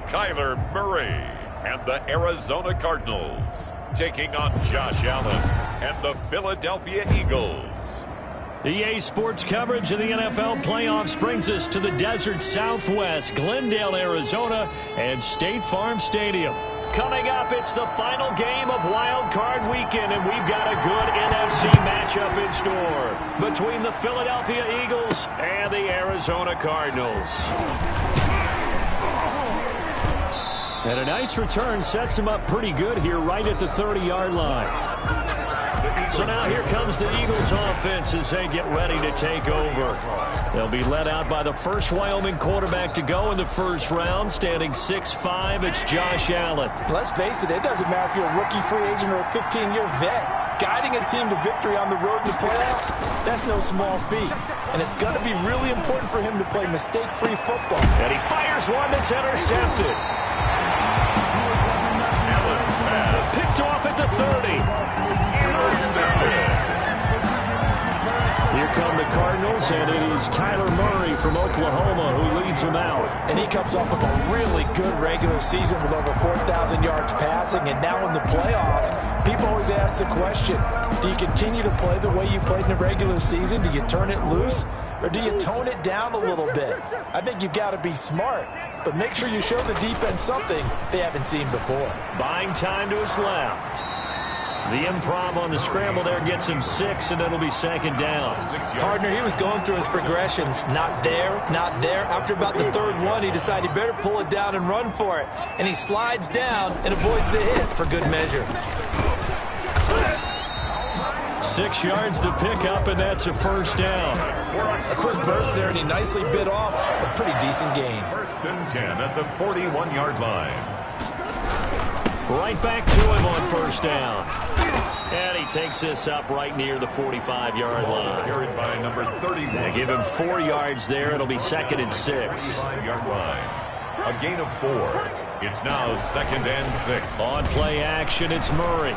Kyler Murray and the Arizona Cardinals taking on Josh Allen and the Philadelphia Eagles. EA Sports coverage of the NFL playoffs brings us to the desert Southwest, Glendale, Arizona, and State Farm Stadium. Coming up, it's the final game of Wild Card Weekend, and we've got a good NFC matchup in store between the Philadelphia Eagles and the Arizona Cardinals. And a nice return sets him up pretty good here right at the 30-yard line. So now here comes the Eagles offense as they get ready to take over. They'll be led out by the first Wyoming quarterback to go in the first round, standing 6'5". It's Josh Allen. Let's face it, it doesn't matter if you're a rookie free agent or a 15-year vet. Guiding a team to victory on the road in the playoffs, that's no small feat. And it's going to be really important for him to play mistake-free football. And he fires one that's intercepted. Picked off at the 30. Here come the Cardinals, and it is Kyler Murray from Oklahoma who leads them out. And he comes off of a really good regular season with over 4,000 yards passing, and now in the playoffs, people always ask the question, do you continue to play the way you played in the regular season? Do you turn it loose, or do you tone it down a little bit? I think you've got to be smart, but make sure you show the defense something they haven't seen before. Buying time to his left. The improv on the scramble there gets him 6, and it'll be second down. Partner, he was going through his progressions. Not there, not there. After about the third one, he decided he better pull it down and run for it. And he slides down and avoids the hit for good measure. 6 yards to pick up, and that's a first down. A quick burst there, and he nicely bit off a pretty decent gain. First and 10 at the 41-yard line. Right back to him on first down. And he takes this up right near the 45-yard line. Carried by number 31. They give him 4 yards there. It'll be second and 6. 45-yard line. A gain of 4. It's now second and 6. On play action, it's Murray.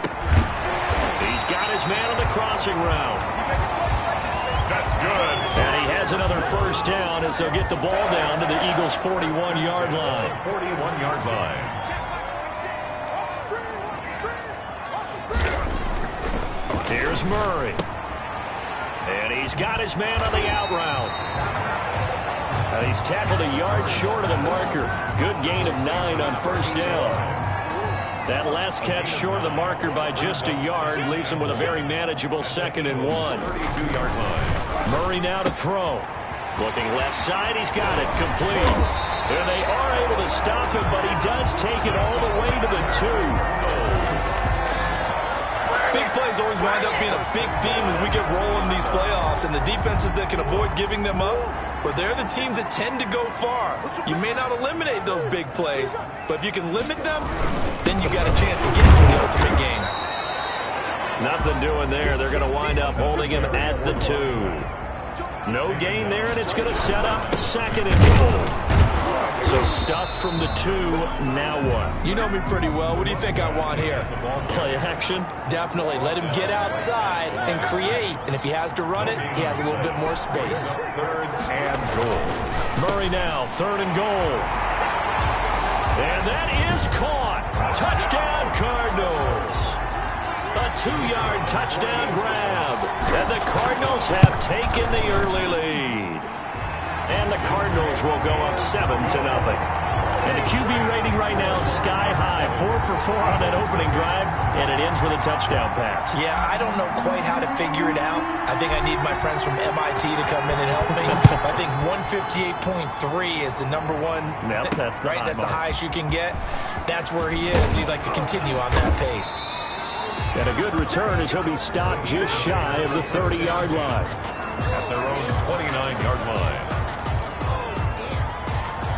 He's got his man on the crossing route. That's good. And he has another first down as they'll get the ball down to the Eagles' 41-yard line. 41-yard line. Here's Murray. And he's got his man on the out route. And he's tackled a yard short of the marker. Good gain of 9 on first down. That last catch short of the marker by just a yard leaves him with a very manageable second and 1. 32-yard line. Murray now to throw. Looking left side, he's got it complete. And they are able to stop him, but he does take it all the way to the 2. Big plays always wind up being a big theme as we get rolling in these playoffs, and the defenses that can avoid giving them up, well, they're the teams that tend to go far. You may not eliminate those big plays, but if you can limit them, then you got a chance to get to the ultimate game. Nothing doing there. They're going to wind up holding him at the 2. No gain there, and it's going to set up second and goal. So stuffed from the 2, now what? You know me pretty well. What do you think I want here? Play action? Definitely. Let him get outside and create. And if he has to run it, he has a little bit more space. Third and goal. Murray now, third and goal. And that is caught. Touchdown, Cardinals. A 2-yard touchdown grab. And the Cardinals have taken the early lead. And the Cardinals will go up 7-0. And the QB rating right now is sky high. 4 for 4 on that opening drive, and it ends with a touchdown pass. Yeah, I don't know quite how to figure it out. I think I need my friends from MIT to come in and help me. I think 158.3 is the number one. Yep, that's the right. That's the highest you can get. That's where he is. He'd like to continue on that pace. And a good return as he'll be stopped just shy of the 30-yard line. At their own 29-yard line.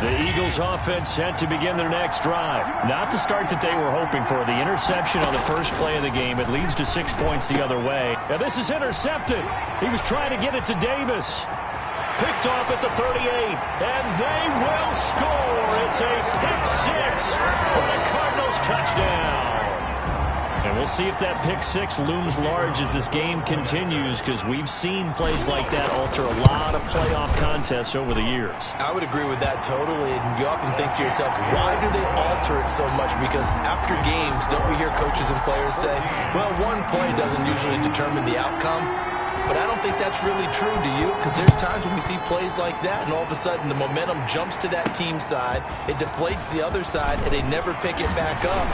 The Eagles offense set to begin their next drive. Not the start that they were hoping for. The interception on the first play of the game. It leads to 6 points the other way. Now this is intercepted. He was trying to get it to Davis. Picked off at the 38. And they will score. It's a pick 6 for the Cardinals touchdown. And we'll see if that pick six looms large as this game continues, because we've seen plays like that alter a lot of playoff contests over the years. I would agree with that totally. And you often think to yourself, why do they alter it so much? Because after games, don't we hear coaches and players say, well, one play doesn't usually determine the outcome? But I don't think that's really true, do you? Because there's times when we see plays like that, and all of a sudden the momentum jumps to that team side, it deflates the other side, and they never pick it back up.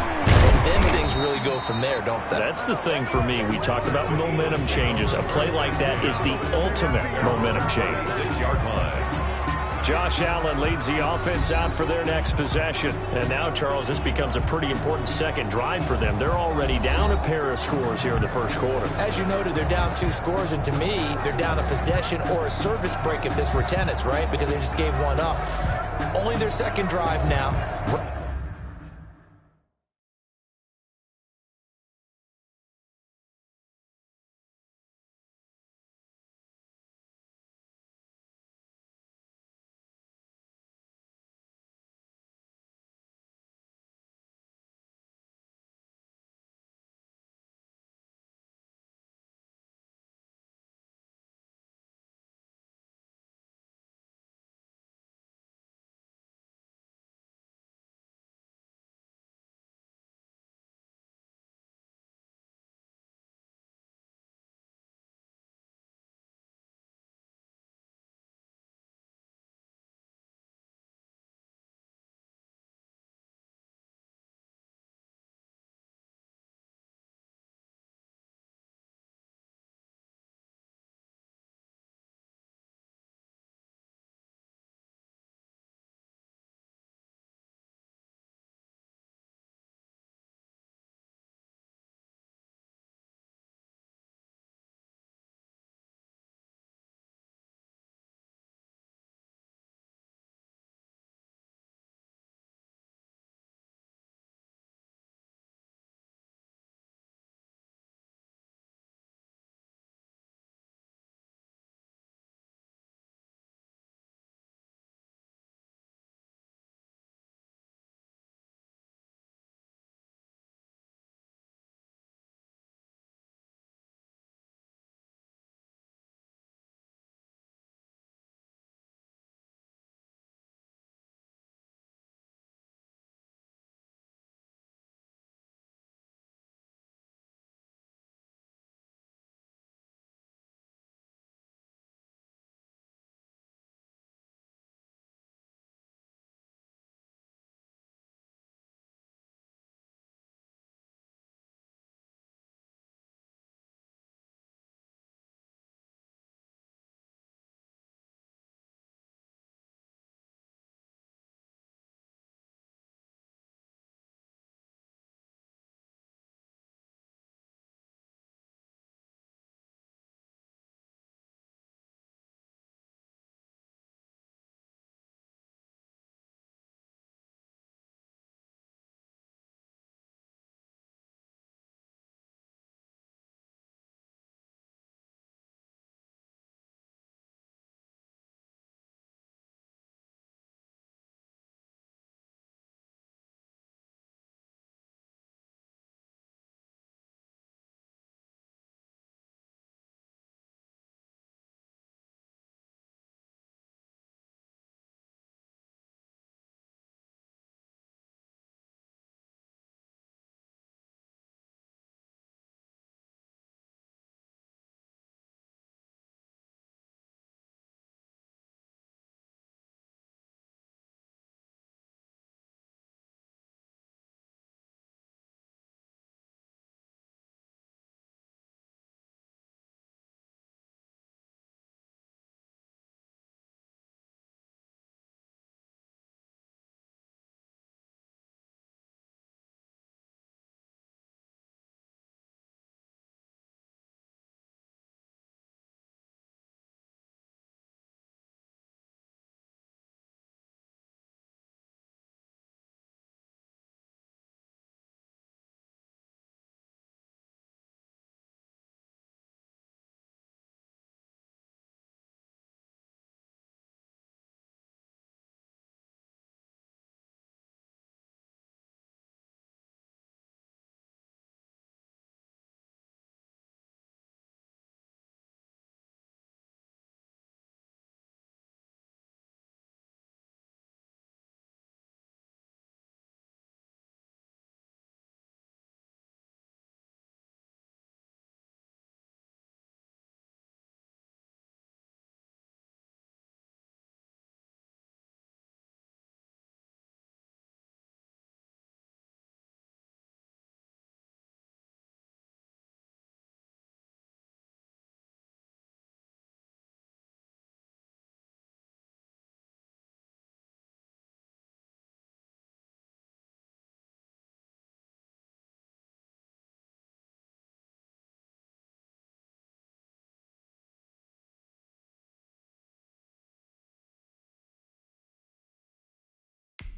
And then things really go from there, don't they? That's the thing for me. We talk about momentum changes. A play like that is the ultimate momentum change. 6-yard line. Josh Allen leads the offense out for their next possession. And now, Charles, this becomes a pretty important second drive for them. They're already down a pair of scores here in the first quarter. As you noted, they're down 2 scores, and to me, they're down a possession or a service break if this were tennis, right? Because they just gave one up. Only their second drive now.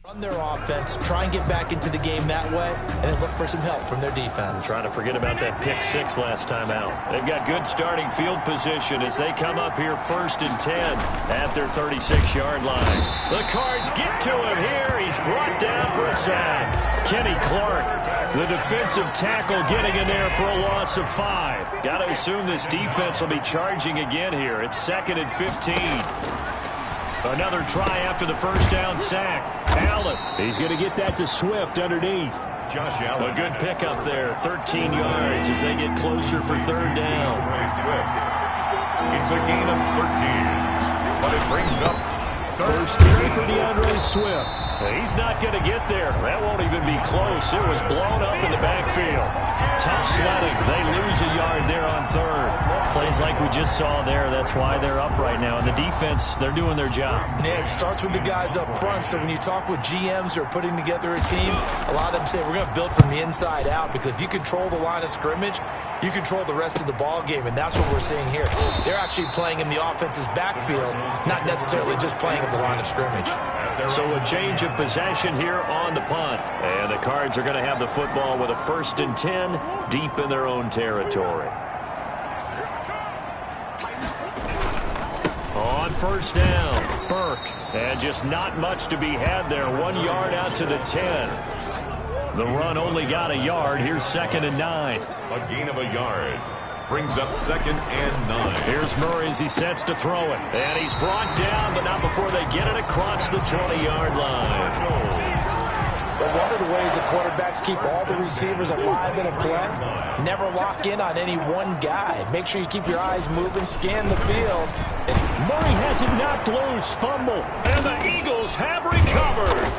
Run their offense, try and get back into the game that way, and then look for some help from their defense. Trying to forget about that pick six last time out. They've got good starting field position as they come up here 1st and 10 at their 36-yard line. The Cards get to him here. He's brought down for a sack. Kenny Clark, the defensive tackle, getting in there for a loss of 5. Got to assume this defense will be charging again here. It's 2nd and 15. Another try after the first down sack. Allen, he's going to get that to Swift underneath. Josh Allen. A good pickup there, 13 yards as they get closer for 3rd down. Swift. It's a gain of 13, but it brings up 1st carry for DeAndre Swift. He's not going to get there. That won't even be close. It was blown up in the backfield. Tough sledding. They lose a yard there on 3rd. Plays like we just saw there. That's why they're up right now. And the defense, they're doing their job. Yeah, it starts with the guys up front. So when you talk with GMs who are putting together a team, a lot of them say we're going to build from the inside out, because if you control the line of scrimmage, you control the rest of the ball game, and that's what we're seeing here. They're actually playing in the offense's backfield, not necessarily just playing at the line of scrimmage. So a change of possession here on the punt. And the Cards are going to have the football with a 1st and 10 deep in their own territory. On 1st down, Burke. And just not much to be had there. 1 yard out to the 10. The run only got a yard. Here's 2nd and 9. a gain of a yard. Brings up 2nd and 9. Here's Murray as he sets to throw it. And he's brought down, but not before they get it across the 20-yard line. But one of the ways the quarterbacks keep all the receivers alive in a play, never lock in on any one guy. Make sure you keep your eyes moving, scan the field. Murray has it knocked loose, fumble, and the Eagles have recovered.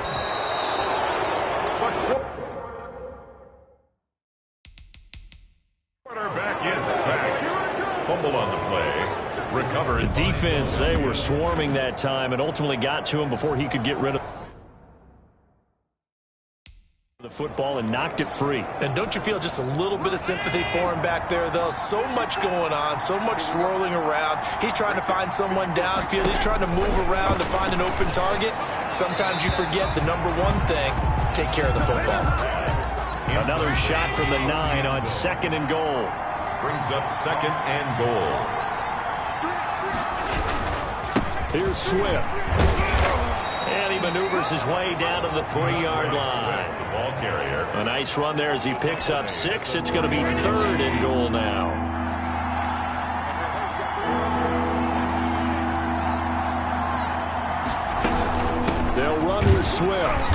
Quarterback is sacked. Fumble on the play. Recovered. The defense, they were swarming that time and ultimately got to him before he could get rid of the football and knocked it free. And don't you feel just a little bit of sympathy for him back there, though? So much going on, so much swirling around. He's trying to find someone downfield. He's trying to move around to find an open target. Sometimes you forget the number one thing, take care of the football. Another shot from the 9 on 2nd and goal. Brings up 2nd and goal. Here's Swift. And he maneuvers his way down to the 3-yard line. The ball carrier. A nice run there as he picks up 6. It's going to be 3rd and goal now. They'll run with Swift.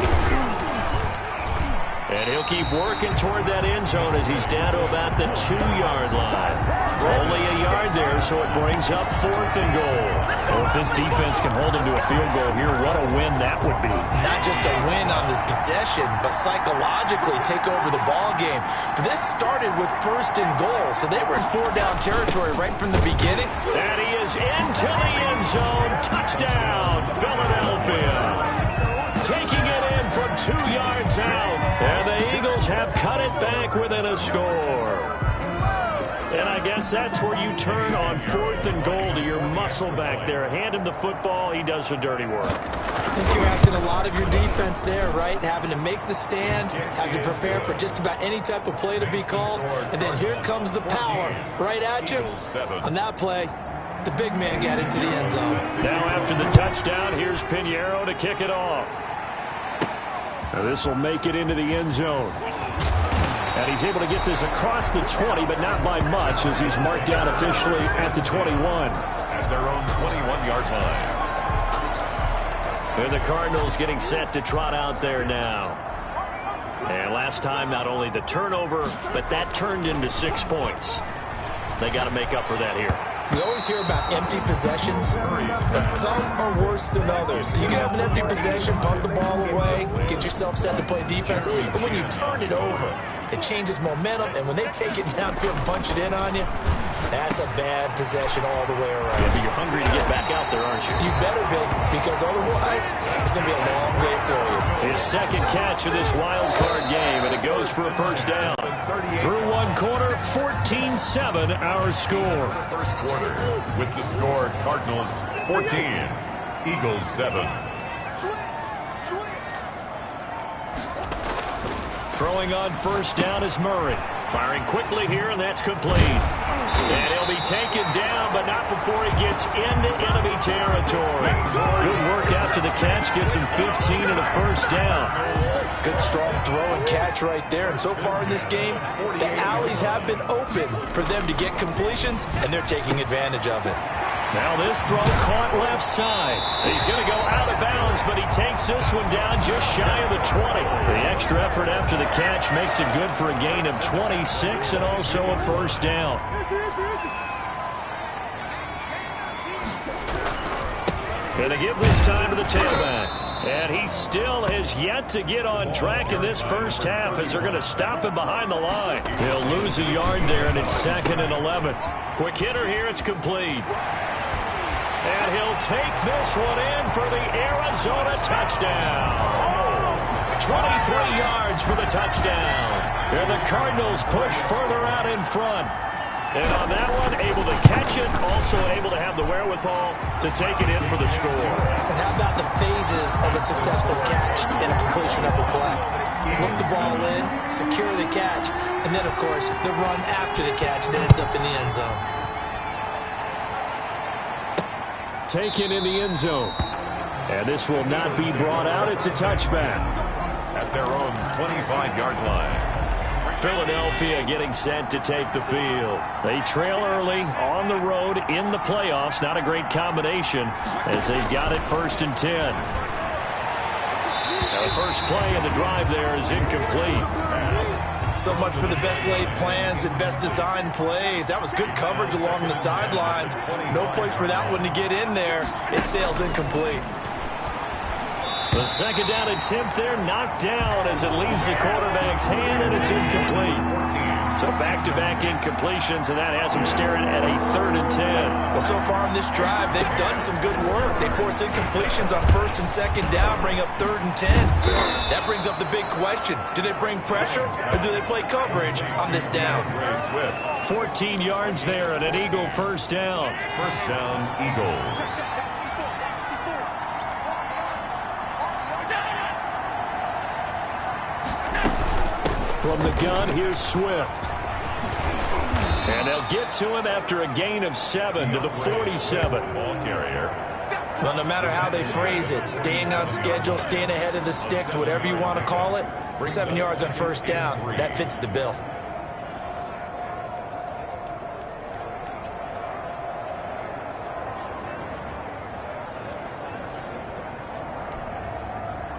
And he'll keep working toward that end zone as he's down to about the 2-yard line. Only a yard there, so it brings up 4th and goal. Well, if this defense can hold him to a field goal here, what a win that would be. Not just a win on the possession, but psychologically take over the ball game. But this started with 1st and goal, so they were in 4-down territory right from the beginning. And he is into the end zone. Touchdown, Philadelphia. Taking it in from 2 yards out. And the Eagles have cut it back within a score. And I guess that's where you turn on 4th and goal to your muscle back there. Hand him the football. He does the dirty work. I think you're asking a lot of your defense there, right? Having to make the stand, having to prepare for just about any type of play to be called. And then here comes the power right at you. On that play, the big man got into the end zone. Now after the touchdown, here's Pinheiro to kick it off. Now this will make it into the end zone. And he's able to get this across the 20, but not by much as he's marked down officially at the 21. At their own 21-yard line. And the Cardinals getting set to trot out there now. And last time, not only the turnover, but that turned into 6 points. They got to make up for that here. We always hear about empty possessions, but some are worse than others. You can have an empty possession, punt the ball away, get yourself set to play defense, but when you turn it over, it changes momentum, and when they take it downfield and punch it in on you, that's a bad possession all the way around. Yeah, but you're hungry to get back out there, aren't you? You better be, because otherwise, it's going to be a long day for you. His second catch of this wild card game, and it goes for a 1st down. Through 1 quarter, 14-7 our score. First quarter with the score Cardinals 14, Eagles 7. Throwing on first down is Murray. Firing quickly here, and that's complete. And he'll be taken down, but not before he gets into enemy territory. Good work after the catch. Gets him 15 and a first down. Good strong throw and catch right there. And so far in this game, the alleys have been open for them to get completions, and they're taking advantage of it. Now this throw caught left side. He's going to go out of bounds, but he takes this one down just shy of the 20. The extra effort after the catch makes it good for a gain of 26 and also a first down. Going to give this time to the tailback. And he still has yet to get on track in this first half as they're going to stop him behind the line. He'll lose a yard there, and it's 2nd and 11. Quick hitter here, it's complete. And he'll take this one in for the Arizona touchdown. 23 yards for the touchdown. And the Cardinals push further out in front. And on that one, able to catch it, also able to have the wherewithal to take it in for the score. And how about the phases of a successful catch and a completion of a play? Look the ball in, secure the catch, and then, of course, the run after the catch that ends up in the end zone. Taken in the end zone. And this will not be brought out. It's a touchback. At their own 25-yard line. Philadelphia getting set to take the field. They trail early on the road in the playoffs. Not a great combination as they've got it 1st and 10. Now the first play of the drive there is incomplete. So much for the best laid plans and best designed plays. That was good coverage along the sidelines. No place for that one to get in there. It sails incomplete. The second down attempt there knocked down as it leaves the quarterback's hand, and it's incomplete. So back-to-back incompletions, and that has them staring at a 3rd and 10. Well, so far in this drive, they've done some good work. They force incompletions on 1st and 2nd down, bring up 3rd and 10. That brings up the big question. Do they bring pressure, or do they play coverage on this down? 14 yards there and an Eagle first down. First down, Eagles. From the gun, here's Swift. And they'll get to him after a gain of 7 to the 47. Ball carrier. Well, no matter how they phrase it, staying on schedule, staying ahead of the sticks, whatever you want to call it, 7 yards on first down, that fits the bill.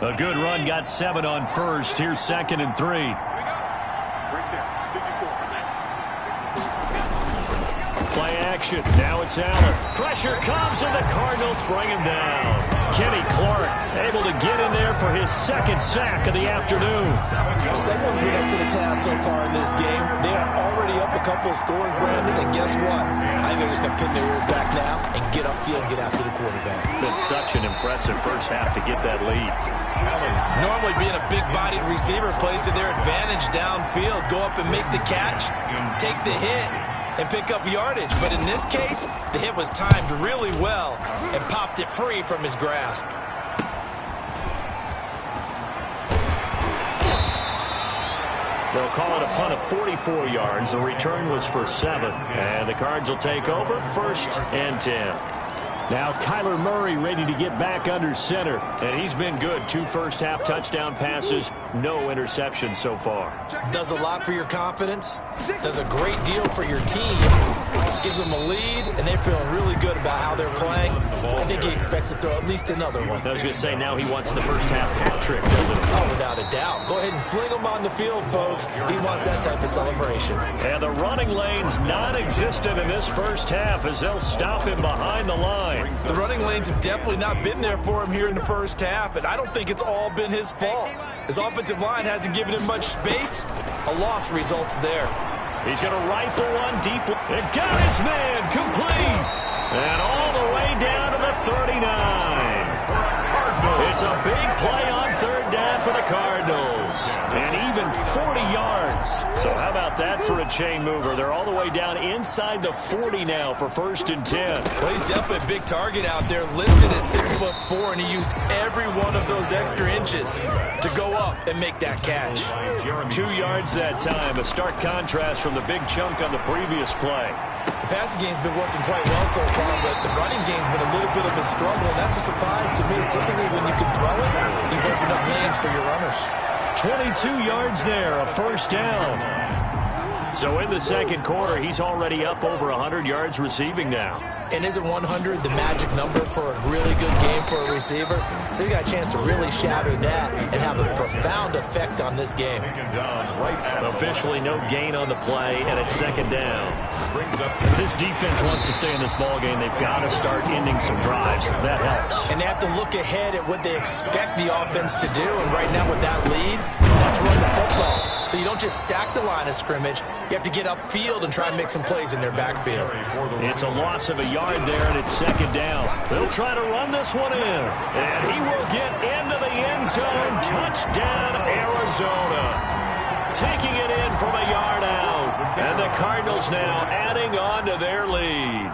A good run, got 7 on first. Here's 2nd and 3. Play action. Now it's Allen. Pressure comes, and the Cardinals bring him down. Kenny Clark able to get in there for his 2nd sack of the afternoon. The second one's been up to the task so far in this game. They are already up a couple of scores, Brandon, and guess what? I think they're just going to pin their ears back now and get upfield and get after the quarterback. Been such an impressive first half to get that lead. Normally being a big-bodied receiver plays to their advantage downfield. Go up and make the catch, take the hit, and pick up yardage. But in this case, the hit was timed really well and popped it free from his grasp. They'll call it a punt of 44 yards. The return was for 7. And the Cards will take over 1st and 10. Now Kyler Murray ready to get back under center. And he's been good. 2 first-half touchdown passes, no interceptions so far. Does a lot for your confidence. Does a great deal for your team. Gives them a lead, and they're feeling really good about how they're playing. I think he expects to throw at least another one. I was going to say, now he wants the first-half hat trick, doesn't he? Oh, without a doubt. Go ahead and fling him on the field, folks. He wants that type of celebration. And the running lane's non-existent in this first half as they'll stop him behind the line. The running lanes have definitely not been there for him here in the first half, and I don't think it's all been his fault. His offensive line hasn't given him much space. A loss results there. He's going to rifle one deep. And got his man complete. And all the way down to the 39. It's a big play on 3rd down for the Cardinals. and even 40 yards. So how about that for a chain mover? They're all the way down inside the 40 now for 1st and 10. Well, he's definitely a big target out there, listed at 6'4", and he used every one of those extra inches to go up and make that catch. 2 yards that time, a stark contrast from the big chunk on the previous play. The passing game's been working quite well so far, but the running game's been a little bit of a struggle, and that's a surprise to me. Typically, when you can throw it, you've opened up lanes for your runners. 22 yards there, a 1st down. So in the 2nd quarter, he's already up over 100 yards receiving now. And isn't 100 the magic number for a really good game for a receiver? So you got a chance to really shatter that and have a profound effect on this game. Officially no gain on the play, and it's 2nd down. If this defense wants to stay in this ball game, they've got to start ending some drives. That helps. And they have to look ahead at what they expect the offense to do. And right now with that lead, that's run the football. So you don't just stack the line of scrimmage. You have to get upfield and try and make some plays in their backfield. It's a loss of a yard there, and it's 2nd down. They'll try to run this one in. And he will get into the end zone. Touchdown, Arizona. Taking it in from a yard out. And the Cardinals now adding on to their lead.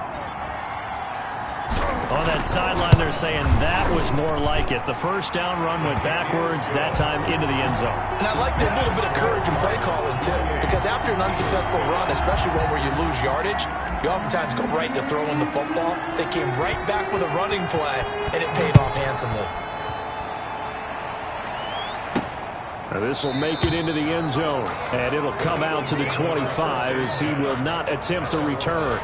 On that sideline, they're saying that was more like it. The 1st down run went backwards, that time into the end zone. And I like the little bit of courage in play calling, too. Because after an unsuccessful run, especially one where you lose yardage, you oftentimes go right to throwing the football. They came right back with a running play, and it paid off handsomely. This will make it into the end zone, and it'll come out to the 25 as he will not attempt to return.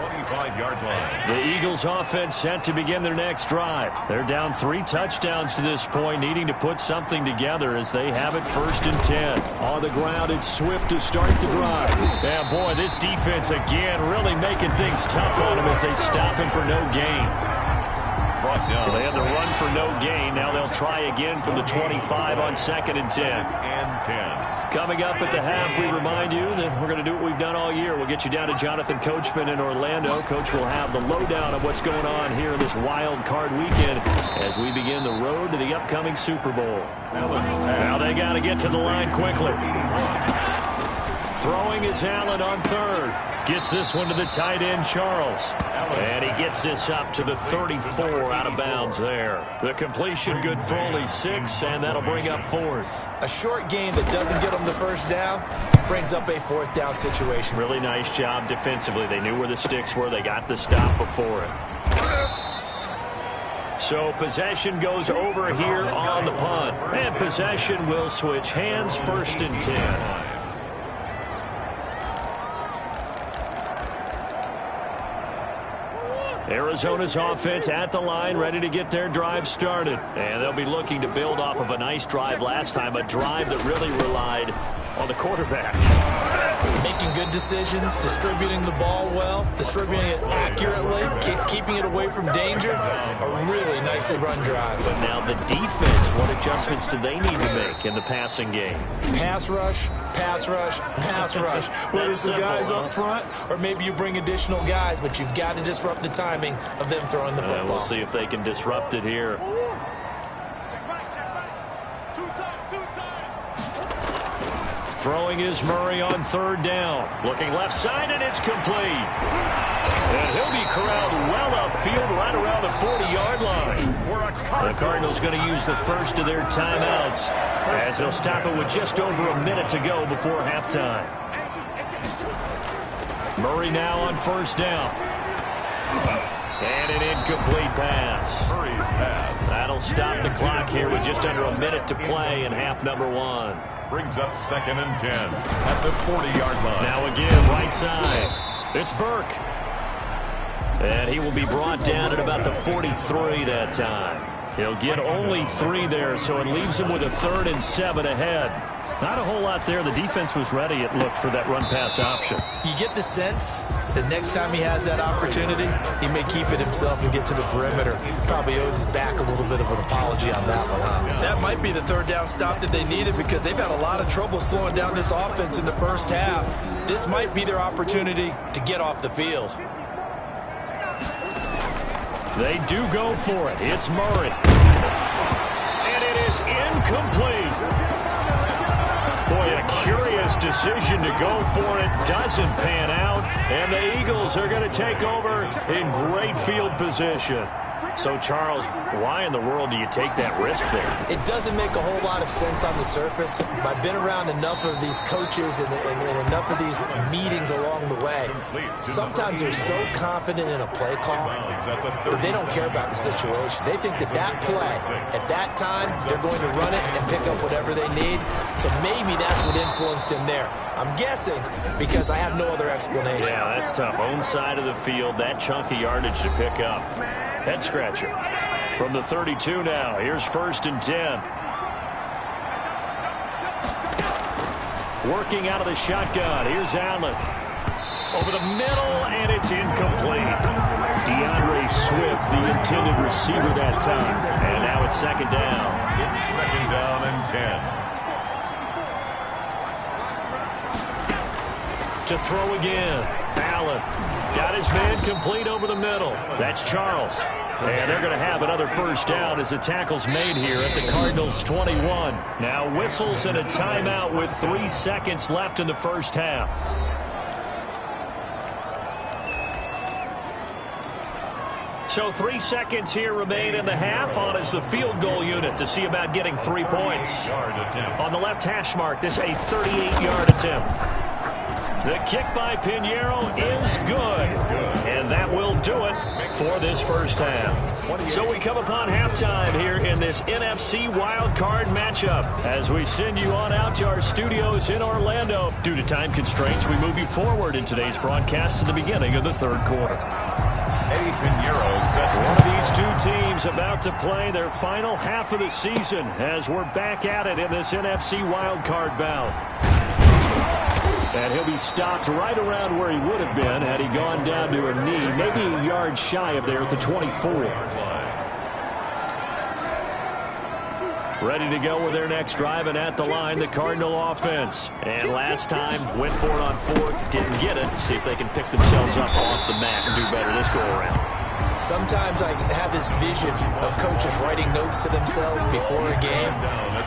The Eagles offense set to begin their next drive. They're down 3 touchdowns to this point, needing to put something together as they have it 1st and 10. On the ground, it's Swift to start the drive. And boy, this defense again really making things tough on him as they stop him for no gain. Well, they had the run for no gain. Now they'll try again from the 25 on 2nd and 10. Coming up at the half, we remind you that we're going to do what we've done all year. We'll get you down to Jonathan Coachman in Orlando. Coach will have the lowdown of what's going on here in this wild card weekend as we begin the road to the upcoming Super Bowl. Now they got to get to the line quickly. Throwing is Allen on 3rd. Gets this one to the tight end, Charles. And he gets this up to the 34 out of bounds there. The completion good for only 6, and that'll bring up 4th. A short gain that doesn't get them the 1st down brings up a 4th down situation. Really nice job defensively. They knew where the sticks were. They got the stop before it. So possession goes over here on the punt. And possession will switch hands, 1st and 10. Arizona's offense at the line, ready to get their drive started. And they'll be looking to build off of a nice drive last time, a drive that really relied on the quarterback. Making good decisions, distributing the ball well, distributing it accurately, keeping it away from danger. A really nicely run drive. But now the defense, what adjustments do they need to make in the passing game? Pass rush, pass rush, pass rush. Whether it's the guys up front or maybe you bring additional guys, but you've got to disrupt the timing of them throwing the football. We'll see if they can disrupt it here. Throwing is Murray on 3rd down. Looking left side, and it's complete. And he'll be corralled well upfield right around the 40-yard line. The Cardinals going to use the first of their timeouts as they'll stop it with just over a minute to go before halftime. Murray now on 1st down. And an incomplete pass. That'll stop the clock here with just under a minute to play in half number 1. Brings up 2nd and 10 at the 40-yard line. Now again, right side. It's Burke. And he will be brought down at about the 43 that time. He'll get only 3 there, so it leaves him with a 3rd and 7 ahead. Not a whole lot there. The defense was ready, it looked, for that run-pass option. You get the sense that next time he has that opportunity, he may keep it himself and get to the perimeter. Probably owes his back a little bit of an apology on that one, huh? That might be the 3rd down stop that they needed because they've had a lot of trouble slowing down this offense in the 1st half. This might be their opportunity to get off the field. They do go for it. It's Murray. And it is incomplete. Boy, a curious decision to go for it. Doesn't pan out. And the Eagles are going to take over in great field position. So, Charles, why in the world do you take that risk there? It doesn't make a whole lot of sense on the surface. But I've been around enough of these coaches and enough of these meetings along the way. Sometimes they're so confident in a play call that they don't care about the situation. They think that that play, at that time, they're going to run it and pick up whatever they need. So maybe that's what influenced him there. I'm guessing because I have no other explanation. Yeah, that's tough. Own side of the field, that chunk of yardage to pick up. Head scratcher. From the 32 now, here's 1st and 10. Working out of the shotgun, here's Allen. Over the middle, and it's incomplete. DeAndre Swift, the intended receiver that time. And now it's 2nd down. It's 2nd down and 10. To throw again. Allen got his man complete over the middle. That's Charles. And they're going to have another 1st down as the tackle's made here at the Cardinals' 21. Now whistles and a timeout with 3 seconds left in the 1st half. So 3 seconds here remain in the half on as the field goal unit to see about getting 3 points. On the left hash mark, this a 38-yard attempt. The kick by Pinheiro is good, and that will do it for this 1st half. So we come upon halftime here in this NFC wildcard matchup as we send you on out to our studios in Orlando. Due to time constraints, we move you forward in today's broadcast to the beginning of the 3rd quarter. Eddie Pinheiro set one of these two teams about to play their final half of the season as we're back at it in this NFC wildcard bout. And he'll be stopped right around where he would have been had he gone down to a knee, maybe a yard shy of there at the 24. Ready to go with their next drive, and at the line, the Cardinal offense. And last time, went for it on 4th, didn't get it. See if they can pick themselves up off the mat and do better this go-around. Sometimes I have this vision of coaches writing notes to themselves before a game,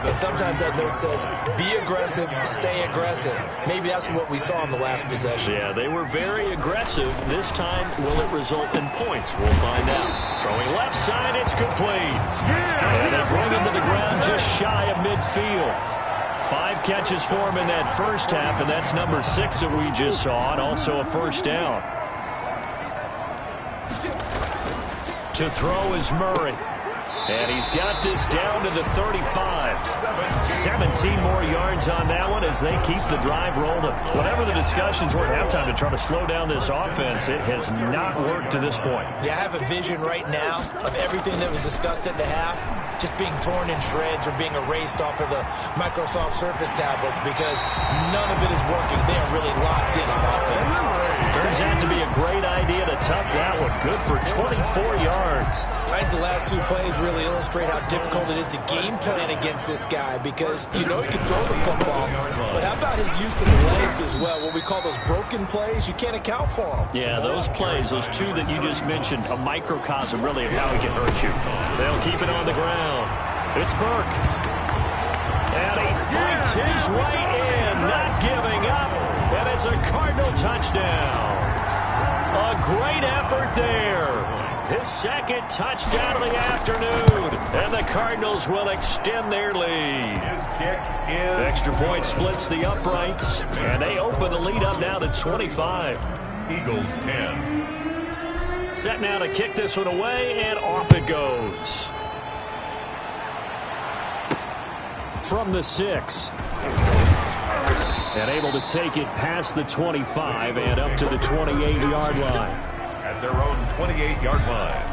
and sometimes that note says, be aggressive, stay aggressive. Maybe that's what we saw in the last possession. Yeah, they were very aggressive. This time, will it result in points? We'll find out. Throwing left side, it's complete. And they bring him to the ground just shy of midfield. 5 catches for him in that 1st half, and that's number 6 that we just saw, and also a 1st down. To throw is Murray. And he's got this down to the 35. 17 more yards on that one as they keep the drive rolling. Whatever the discussions were at halftime to try to slow down this offense, it has not worked to this point. Yeah, I have a vision right now of everything that was discussed at the half just being torn in shreds or being erased off of the Microsoft Surface tablets because none of it is working. They are really locked in on offense. Turns out to be a great idea to tuck that one. Good for 24 yards. I think the last 2 plays really illustrate how difficult it is to game plan against this guy because you know he can throw the football, but how about his use of the legs as well? What we call those broken plays, you can't account for them. Yeah, those plays, those 2 that you just mentioned, a microcosm really of how he can hurt you. They'll keep it on the ground. It's Burke. And he fights his way in, not giving up, and it's a Cardinal touchdown. A great effort there. His 2nd touchdown of the afternoon. And the Cardinals will extend their lead. His kick is extra point splits the uprights. And they open the lead up now to 25. Eagles 10. Set now to kick this one away, and off it goes. From the 6. And able to take it past the 25 and up to the 28-yard line. At their own 28-yard line.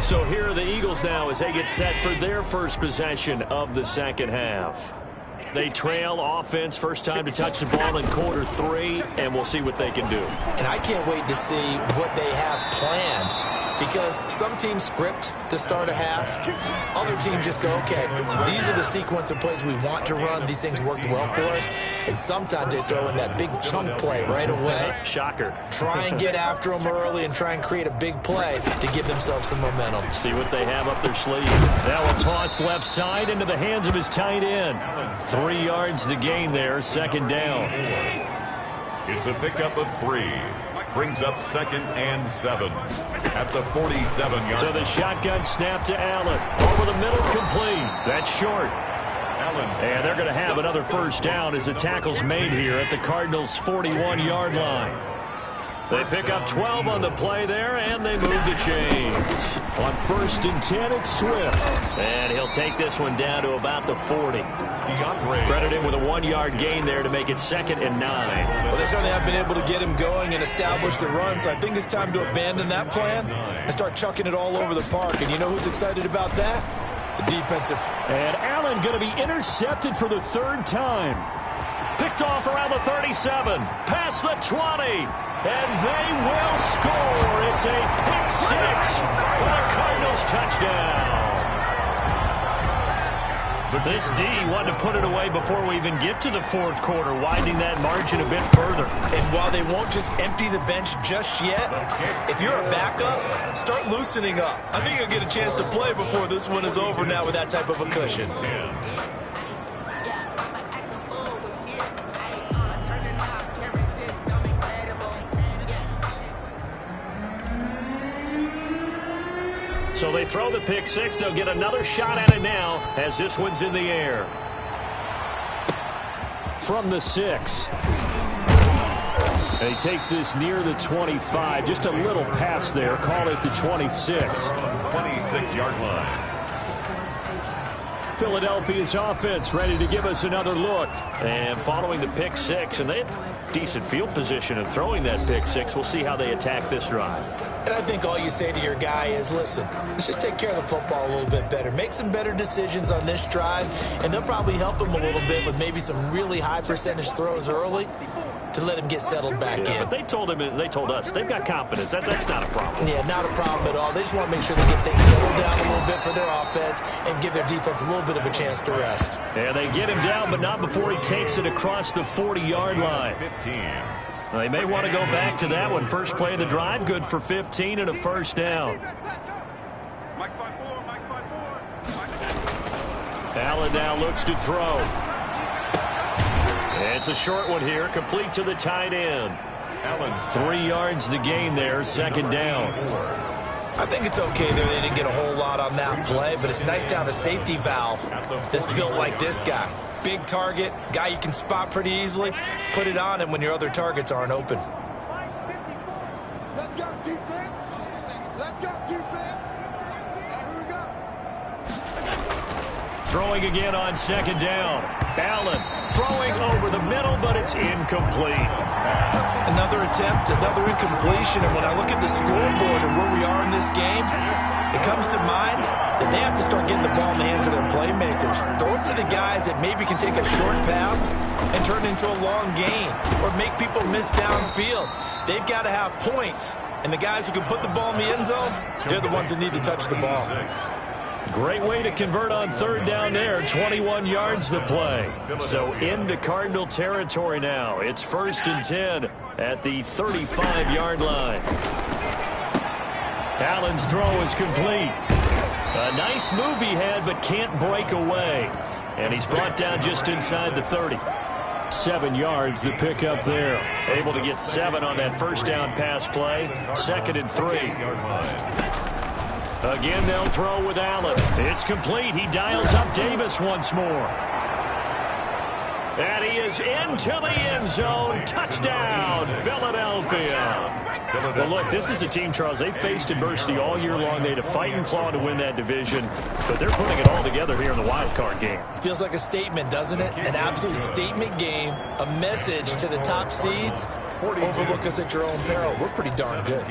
So here are the Eagles now as they get set for their first possession of the 2nd half. They trail offense, first time to touch the ball in quarter 3, and we'll see what they can do. And I can't wait to see what they have planned Because some teams script to start a half. Other teams just go, okay, these are the sequence of plays we want to run. These things worked well for us. And sometimes they throw in that big chunk play right away. Shocker. Try and get after them early and try and create a big play to give themselves some momentum. See what they have up their sleeve. Now a toss left side into the hands of his tight end. 3 yards the gain there, second down. It's a pickup of 3. Brings up 2nd and 7 at the 47-yard. So the shotgun snap to Allen. Over the middle, complete. That's short. And they're going to have another first down as the tackle's made here at the Cardinals' 41-yard line. They pick up 12 on the play there, and they move the chains. On 1st and 10, it's Swift. And he'll take this one down to about the 40. Credit him with a 1-yard gain there to make it 2nd and 9. Well, they certainly have been able to get him going and establish the run, so I think it's time to abandon that plan and start chucking it all over the park. And you know who's excited about that? The defensive. And Allen going to be intercepted for the 3rd time. Picked off around the 37, past the 20. And they will score. It's a pick 6 for the Cardinals touchdown. This D wanted to put it away before we even get to the 4th quarter, widening that margin a bit further. And while they won't just empty the bench just yet, if you're a backup, start loosening up. I think you'll get a chance to play before this one is over now with that type of a cushion. So they throw the pick 6. They'll get another shot at it now as this one's in the air. From the 6. And he takes this near the 25. Just a little pass there. Call it the 26. 26-yard line. Philadelphia's offense ready to give us another look. And following the pick 6, and they have decent field position of throwing that pick 6. We'll see how they attack this drive. And I think all you say to your guy is, listen, let's just take care of the football a little bit better. Make some better decisions on this drive, and they'll probably help him a little bit with maybe some really high percentage throws early to let him get settled back in. But they told him, and they told us, they've got confidence. That's not a problem. Yeah, not a problem at all. They just want to make sure they get things settled down a little bit for their offense and give their defense a little bit of a chance to rest. Yeah, they get him down, but not before he takes it across the 40-yard line. 15. They may want to go back to that one. First play of the drive, good for 15 and a first down. Allen now looks to throw. It's a short one here, complete to the tight end. 3 yards the gain there, second down. I think it's okay there. They didn't get a whole lot on that play, but it's nice to have a safety valve that's built like this guy. Big target, guy you can spot pretty easily. Put it on him when your other targets aren't open. Let's go defense. Let's go defense. Here we go. Throwing again on second down. Allen throwing over the middle, but it's incomplete. Another attempt, another incompletion, and when I look at the scoreboard and where we are in this game, it comes to mind that they have to start getting the ball in the hands of their playmakers. Throw it to the guys that maybe can take a short pass and turn it into a long gain or make people miss downfield. They've got to have points, and the guys who can put the ball in the end zone, they're the ones that need to touch the ball. Great way to convert on third down there. 21 yards the play. So into Cardinal territory now. It's 1st and 10 at the 35-yard line. Allen's throw is complete. A nice move he had, but can't break away. And he's brought down just inside the 30. 7 yards the pickup there. Able to get 7 on that first down pass play. 2nd and 3. Again, they'll throw with Allen. It's complete. He dials up Davis once more. And he is into the end zone. Touchdown, Philadelphia. Well, look, this is a team, Charles, they faced adversity all year long. They had to fight and claw to win that division, but they're putting it all together here in the wild card game. Feels like a statement, doesn't it? An absolute statement game, a message to the top seeds. Overlook us at your own peril. We're pretty darn good.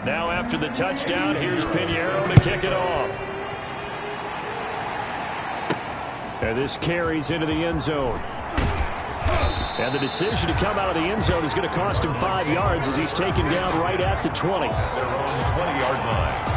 Now after the touchdown, here's Pinheiro to kick it off. And this carries into the end zone. And the decision to come out of the end zone is going to cost him 5 yards as he's taken down right at the 20. Their own 20-yard line.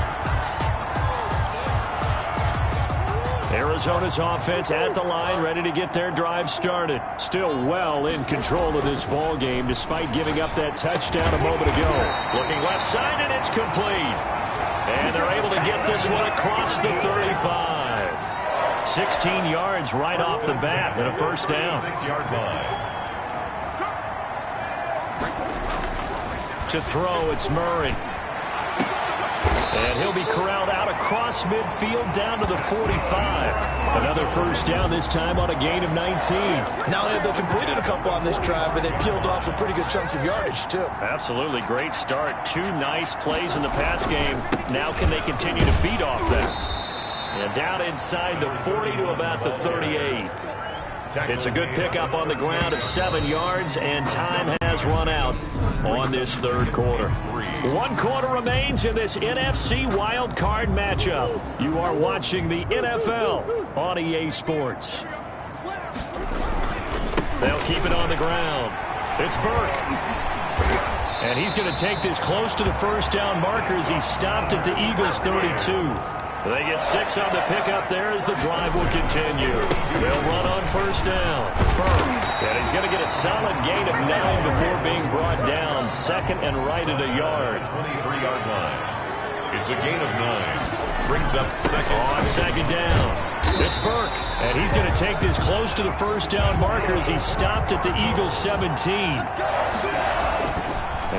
Arizona's offense at the line, ready to get their drive started. Still well in control of this ball game, despite giving up that touchdown a moment ago. Looking left side, and it's complete. And they're able to get this one across the 35. 16 yards right off the bat and a first down. 6-yard line. To throw, it's Murray. And he'll be corralled out across midfield down to the 45. Another first down, this time on a gain of 19. Not only have they completed a couple on this drive, but they peeled off some pretty good chunks of yardage, too. Absolutely great start. 2 nice plays in the pass game. Now can they continue to feed off that? And down inside the 40 to about the 38. It's a good pickup on the ground of 7 yards, and time has run out on this third quarter. 1 quarter remains in this NFC wild card matchup. You are watching the NFL on EA Sports. They'll keep it on the ground. It's Burke. And he's going to take this close to the first down marker as he stopped at the Eagles' 32. They get 6 on the pickup there as the drive will continue. They'll run on first down. Burke. And he's going to get a solid gain of 9 before being brought down. Second and right at a yard. 23-yard line. It's a gain of 9. Brings up second. On second down. It's Burke. And he's going to take this close to the first down marker as he stopped at the Eagles' 17.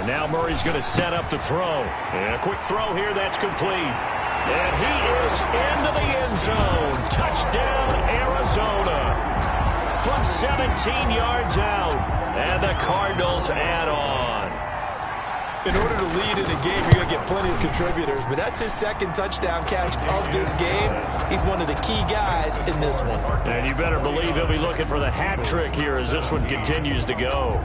And now Murray's going to set up the throw. And a quick throw here that's complete. And he is into the end zone. Touchdown, Arizona. From 17 yards out. And the Cardinals add on. In order to lead in a game, you're going to get plenty of contributors, but that's his second touchdown catch of this game. He's one of the key guys in this one. And you better believe he'll be looking for the hat trick here as this one continues to go.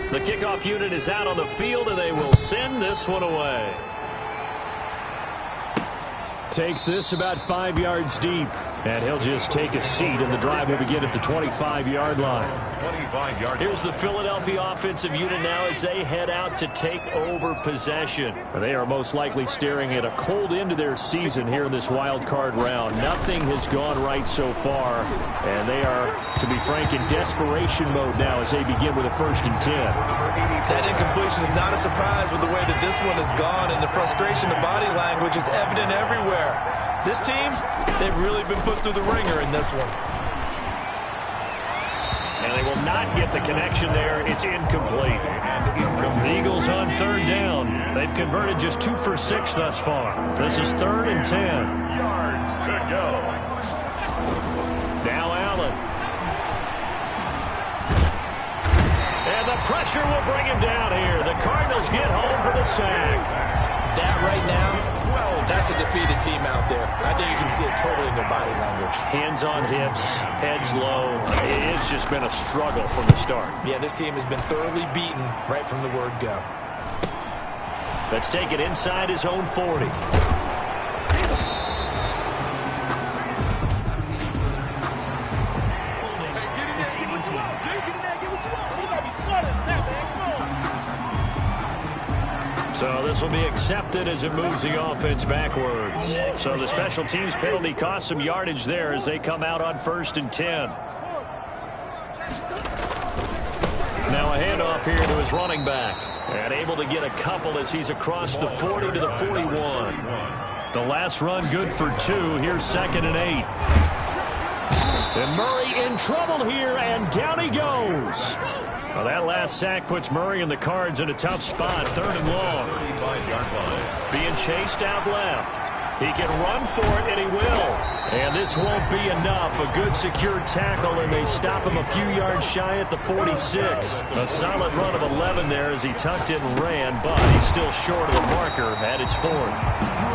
The kickoff unit is out on the field, and they will send this one away. Takes this about 5 yards deep, and he'll just take a seat, and the drive will begin at the 25-yard line. 25-yard. Here's the Philadelphia offensive unit now as they head out to take over possession. They are most likely staring at a cold end to their season here in this wild card round. Nothing has gone right so far, and they are, to be frank, in desperation mode now as they begin with a 1st and 10. That incompletion is not a surprise with the way that this one has gone, and the frustration of body language is evident everywhere. This team, they've really been put through the ringer in this one. And they will not get the connection there. It's incomplete. The Eagles on 3rd down. They've converted just 2 for 6 thus far. This is 3rd and 10. Yards to go. Now Allen. And the pressure will bring him down here. The Cardinals get home for the sack. That right now, that's a defeated team out there. I think you can see it totally in their body language. Hands on hips, heads low. It's just been a struggle from the start. Yeah, this team has been thoroughly beaten right from the word go. Let's take it inside his own 40. So this will be accepted as it moves the offense backwards. So the special teams penalty cost some yardage there as they come out on 1st and 10. Now a handoff here to his running back. And able to get a couple as he's across the 40 to the 41. The last run good for 2. Here's 2nd and 8. And Murray in trouble here, and down he goes. Well, that last sack puts Murray and the Cards in a tough spot. 3rd and long. 35-yard line. Being chased out left. He can run for it, and he will. And this won't be enough. A good, secure tackle, and they stop him a few yards shy at the 46. A solid run of 11 there as he tucked it and ran, but he's still short of the marker at its 4th.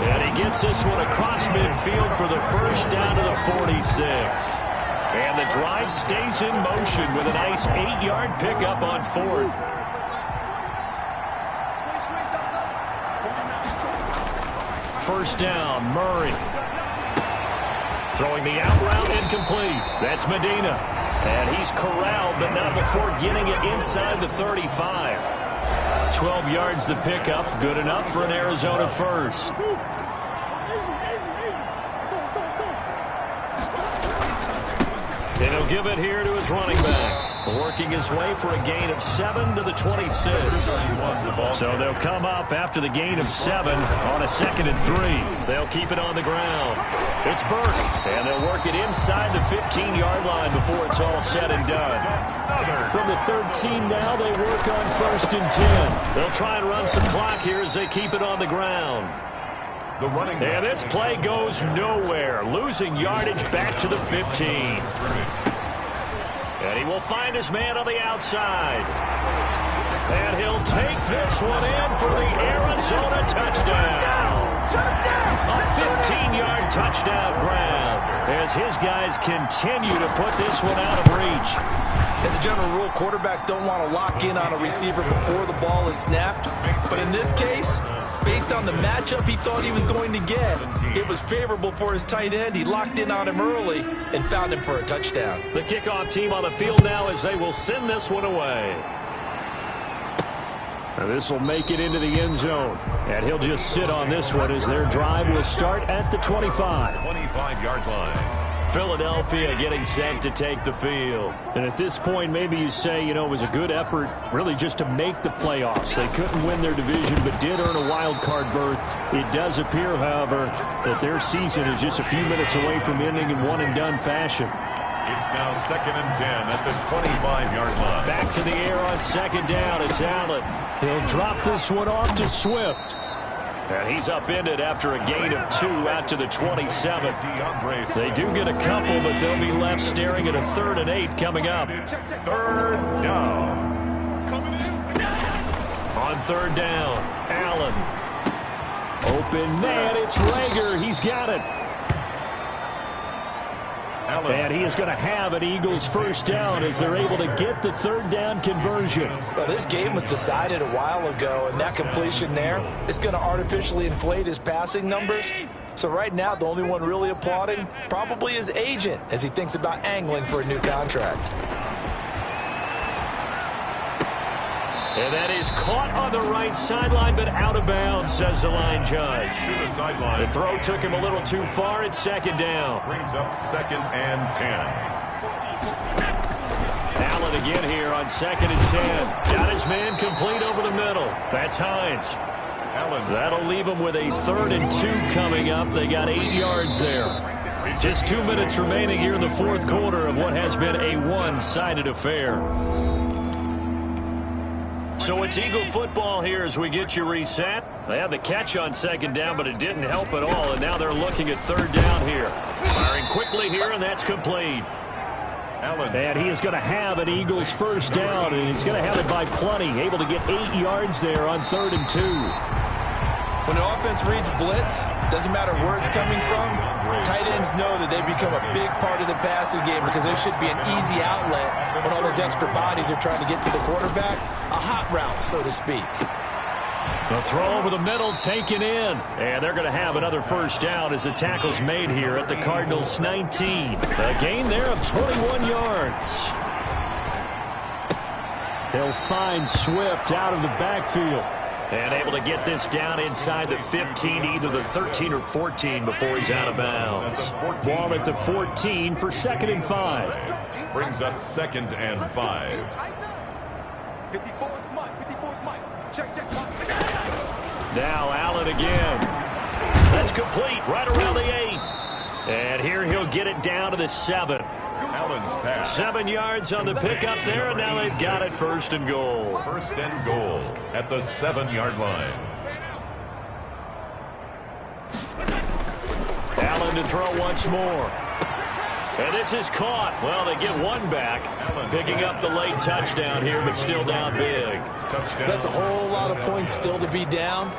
And he gets this one across midfield for the first down to the 46. And the drive stays in motion with a nice 8-yard pickup on 4th. First down, Murray. Throwing the out route incomplete. That's Medina. And he's corralled, but not before getting it inside the 35. 12 yards the pickup. Good enough for an Arizona first. And he'll give it here to his running back. Working his way for a gain of 7 to the 26. So they'll come up after the gain of 7 on a 2nd and 3. They'll keep it on the ground. It's Burke, and they'll work it inside the 15-yard line before it's all said and done. From the 13 now, they work on 1st and 10. They'll try and run some clock here as they keep it on the ground. And this play goes nowhere, losing yardage back to the 15. And he will find his man on the outside. And he'll take this one in for the Arizona touchdown. A 15-yard touchdown grab as his guys continue to put this one out of reach. As a general rule, quarterbacks don't want to lock in on a receiver before the ball is snapped. But in this case, based on the matchup he thought he was going to get, it was favorable for his tight end. He locked in on him early and found him for a touchdown. The kickoff team on the field now as they will send this one away. And this will make it into the end zone. And he'll just sit on this one as their drive will start at the 25. 25-yard line. Philadelphia getting set to take the field. And at this point, maybe you say, you know, it was a good effort really just to make the playoffs. They couldn't win their division but did earn a wild card berth. It does appear, however, that their season is just a few minutes away from ending in one-and-done fashion. It's now 2nd and 10 at the 25-yard line. Back to the air on 2nd down. It's Allen. He'll drop this one off to Swift. And he's upended after a gain of 2 out to the 27. They do get a couple, but they'll be left staring at a 3rd and 8 coming up. 3rd down. On 3rd down, Allen. Open man, it's Rager. He's got it. And he is going to have an Eagles first down as they're able to get the 3rd down conversion. Well, this game was decided a while ago, and that completion there is going to artificially inflate his passing numbers. So right now, the only one really applauding probably his agent as he thinks about angling for a new contract. And that is caught on the right sideline, but out of bounds, says the line judge. To the sideline. The throw took him a little too far. It's 2nd down. Brings up 2nd and 10. Allen again here on 2nd and 10. Got his man complete over the middle. That's Hines. Allen. That'll leave him with a 3rd and 2 coming up. They got 8 yards there. Just 2 minutes remaining here in the 4th quarter of what has been a one-sided affair. So it's Eagle football here as we get you reset. They had the catch on 2nd down, but it didn't help at all, and now they're looking at 3rd down here. Firing quickly here, and that's complete. Allen. And he is going to have an Eagles first down, and he's going to have it by plenty. Able to get 8 yards there on 3rd and 2. When the offense reads blitz, doesn't matter where it's coming from, tight ends know that they become a big part of the passing game because there should be an easy outlet when all those extra bodies are trying to get to the quarterback. A hot route, so to speak. The throw over the middle taken in. And they're going to have another first down as the tackle's made here at the Cardinals' 19. A gain there of 21 yards. They'll find Swift out of the backfield. And able to get this down inside the 15, either the 13 or 14 before he's out of bounds. Ball at the 14 for 2nd and 5. Brings up 2nd and 5. Now Allen again. That's complete right around the 8. And here he'll get it down to the 7. Allen's pass. 7 yards on the pickup there, and now they've got it 1st and goal. 1st and goal at the 7-yard line. Allen to throw once more. And this is caught. Well, they get one back, picking up the late touchdown here, but still down big. That's a whole lot of points still to be down.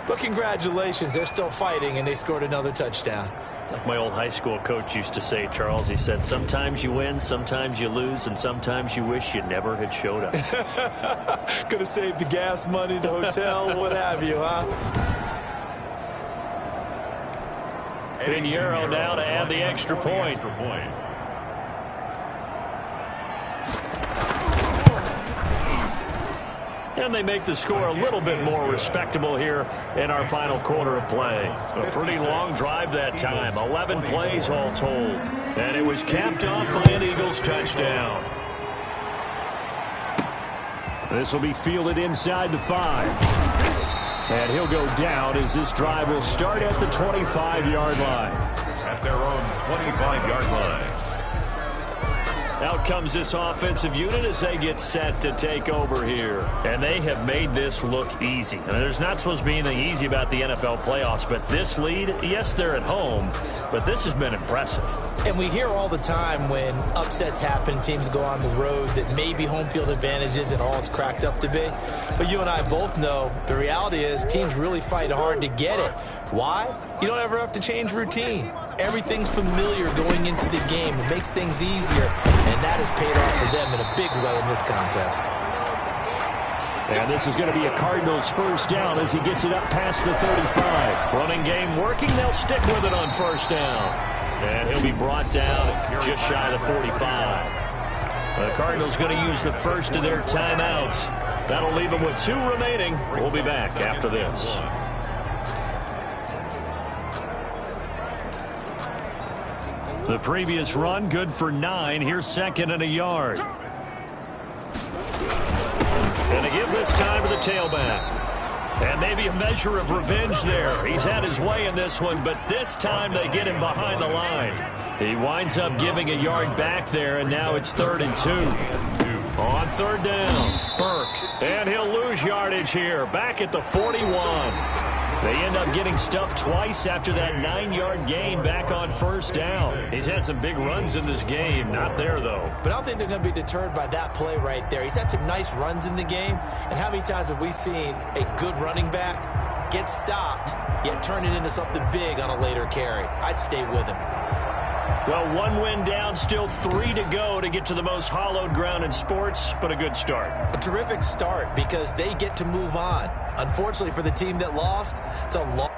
But congratulations, they're still fighting, and they scored another touchdown. It's like my old high school coach used to say, Charles. He said, sometimes you win, sometimes you lose, and sometimes you wish you never had showed up. Could have saved the gas money, the hotel, what have you, huh? Pinheiro now to add the extra point. And they make the score a little bit more respectable here in our final quarter of play. A pretty long drive that time, 11 plays all told. And it was capped off by an Eagles touchdown. This will be fielded inside the 5. And he'll go down as this drive will start at the 25-yard line. At their own 25-yard line. Out comes this offensive unit as they get set to take over here. And they have made this look easy. And there's not supposed to be anything easy about the NFL playoffs, but this lead, yes, they're at home, but this has been impressive. And we hear all the time when upsets happen, teams go on the road, that maybe home field advantage isn't all it's cracked up to be. But you and I both know the reality is teams really fight hard to get it. Why? You don't ever have to change routine. Everything's familiar going into the game. It makes things easier, and that has paid off for them in a big way in this contest. And this is going to be a Cardinals first down as he gets it up past the 35. Running game working. They'll stick with it on first down. And he'll be brought down just shy of the 45. The Cardinals going to use the first of their timeouts. That'll leave them with 2 remaining. We'll be back after this. The previous run, good for 9. Here's second and a yard. And to give this time to the tailback. And maybe a measure of revenge there. He's had his way in this one, but this time they get him behind the line. He winds up giving a yard back there, and now it's 3rd and 2. On 3rd down, Burke. And he'll lose yardage here, back at the 41. They end up getting stuffed twice after that 9-yard gain back on first down. He's had some big runs in this game. Not there, though. But I don't think they're going to be deterred by that play right there. He's had some nice runs in the game. And how many times have we seen a good running back get stopped, yet turn it into something big on a later carry? I'd stay with him. Well, 1 win down, still 3 to go to get to the most hallowed ground in sports, but a good start. A terrific start because they get to move on. Unfortunately for the team that lost, it's a long